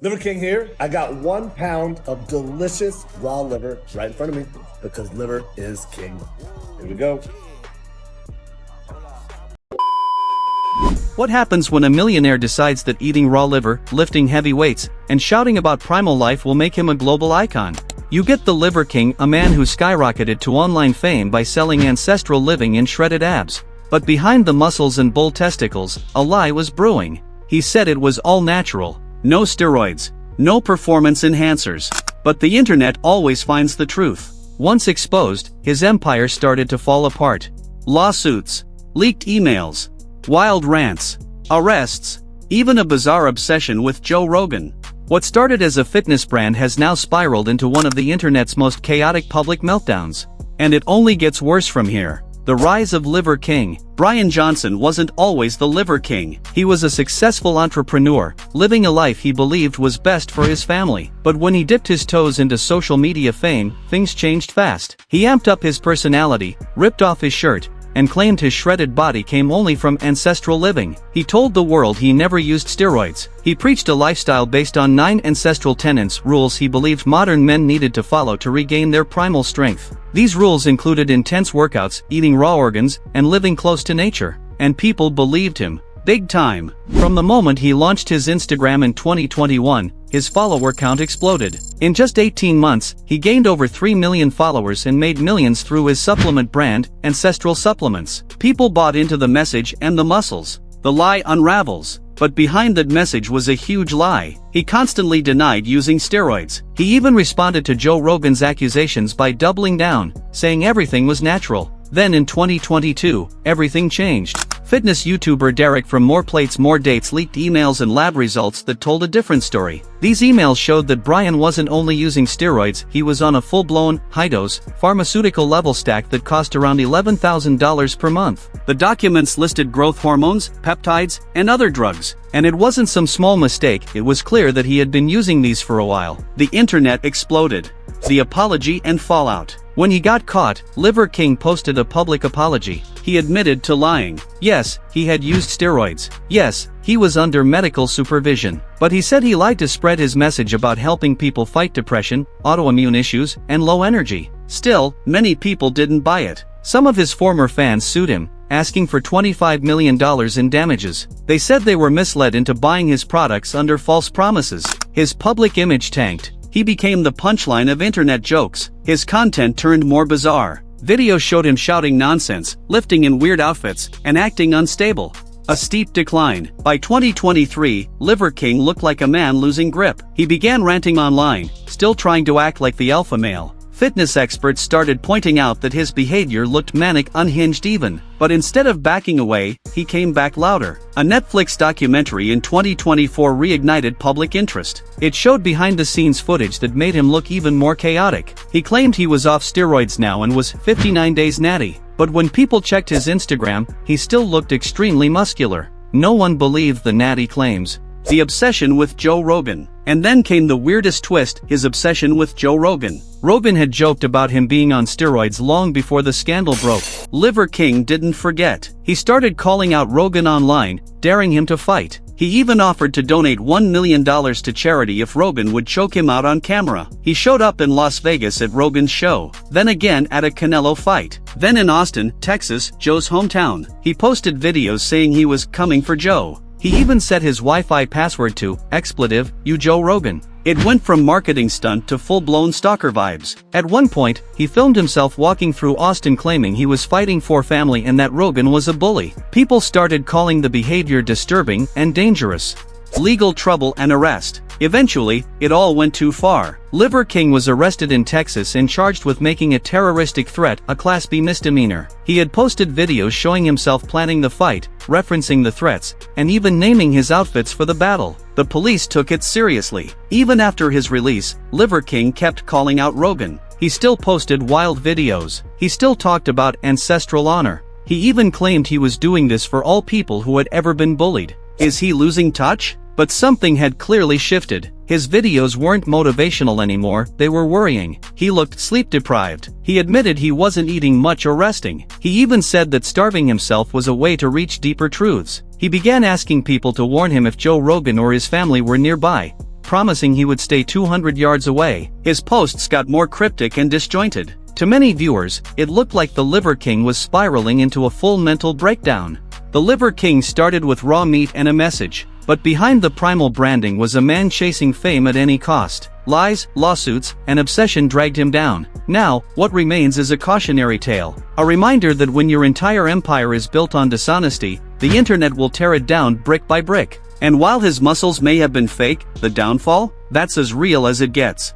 Liver King here. I got 1 pound of delicious raw liver right in front of me because liver is king. Here we go. What happens when a millionaire decides that eating raw liver, lifting heavy weights, and shouting about primal life will make him a global icon? You get the Liver King, a man who skyrocketed to online fame by selling ancestral living in shredded abs. But behind the muscles and bull testicles, a lie was brewing. He said it was all natural. No steroids. No performance enhancers. But the internet always finds the truth. Once exposed, his empire started to fall apart. Lawsuits. Leaked emails. Wild rants. Arrests. Even a bizarre obsession with Joe Rogan. What started as a fitness brand has now spiraled into one of the internet's most chaotic public meltdowns. And it only gets worse from here. The rise of Liver King. Brian Johnson wasn't always the Liver King. He was a successful entrepreneur, living a life he believed was best for his family. But when he dipped his toes into social media fame, things changed fast. He amped up his personality, ripped off his shirt, and claimed his shredded body came only from ancestral living. He told the world he never used steroids. He preached a lifestyle based on 9 ancestral tenets, rules he believed modern men needed to follow to regain their primal strength. These rules included intense workouts, eating raw organs, and living close to nature. And people believed him. Big time. From the moment he launched his Instagram in 2021, his follower count exploded. In just 18 months, he gained over 3 million followers and made millions through his supplement brand, Ancestral Supplements. People bought into the message and the muscles. The lie unravels. But behind that message was a huge lie. He constantly denied using steroids. He even responded to Joe Rogan's accusations by doubling down, saying everything was natural. Then in 2022, everything changed. Fitness YouTuber Derek from More Plates More Dates leaked emails and lab results that told a different story. These emails showed that Brian wasn't only using steroids, he was on a full-blown, high-dose, pharmaceutical level stack that cost around $11,000 per month. The documents listed growth hormones, peptides, and other drugs. And it wasn't some small mistake, it was clear that he had been using these for a while. The internet exploded. The apology and fallout. When he got caught, Liver King posted a public apology. He admitted to lying. Yes, he had used steroids. Yes, he was under medical supervision. But he said he lied to spread his message about helping people fight depression, autoimmune issues, and low energy. Still, many people didn't buy it. Some of his former fans sued him, asking for $25 million in damages. They said they were misled into buying his products under false promises. His public image tanked. He became the punchline of internet jokes. His content turned more bizarre. Videos showed him shouting nonsense, lifting in weird outfits, and acting unstable. A steep decline. By 2023, Liver King looked like a man losing grip. He began ranting online, still trying to act like the alpha male. Fitness experts started pointing out that his behavior looked manic, unhinged even. But instead of backing away, he came back louder. A Netflix documentary in 2024 reignited public interest. It showed behind-the-scenes footage that made him look even more chaotic. He claimed he was off steroids now and was 59 days natty. But when people checked his Instagram, he still looked extremely muscular. No one believed the natty claims. The obsession with Joe Rogan. And then came the weirdest twist, his obsession with Joe Rogan. Rogan had joked about him being on steroids long before the scandal broke. Liver King didn't forget. He started calling out Rogan online, daring him to fight. He even offered to donate $1 million to charity if Rogan would choke him out on camera. He showed up in Las Vegas at Rogan's show, then again at a Canelo fight, then in Austin, Texas, Joe's hometown. He posted videos saying he was coming for Joe. He even set his Wi-Fi password to, you Joe Rogan. It went from marketing stunt to full-blown stalker vibes. At one point, he filmed himself walking through Austin claiming he was fighting for family and that Rogan was a bully. People started calling the behavior disturbing and dangerous. Legal trouble and arrest. Eventually, it all went too far. Liver King was arrested in Texas and charged with making a terroristic threat, a Class B misdemeanor. He had posted videos showing himself planning the fight, referencing the threats, and even naming his outfits for the battle. The police took it seriously. Even after his release, Liver King kept calling out Rogan. He still posted wild videos. He still talked about ancestral honor. He even claimed he was doing this for all people who had ever been bullied. Is he losing touch? But something had clearly shifted. His videos weren't motivational anymore, they were worrying. He looked sleep-deprived. He admitted he wasn't eating much or resting. He even said that starving himself was a way to reach deeper truths. He began asking people to warn him if Joe Rogan or his family were nearby. promising he would stay 200 yards away. His posts got more cryptic and disjointed. To many viewers, it looked like the Liver King was spiraling into a full mental breakdown. The Liver King started with raw meat and a message, but behind the primal branding was a man chasing fame at any cost. Lies, lawsuits, and obsession dragged him down. Now, what remains is a cautionary tale. A reminder that when your entire empire is built on dishonesty, the internet will tear it down brick by brick. And while his muscles may have been fake, the downfall? That's as real as it gets.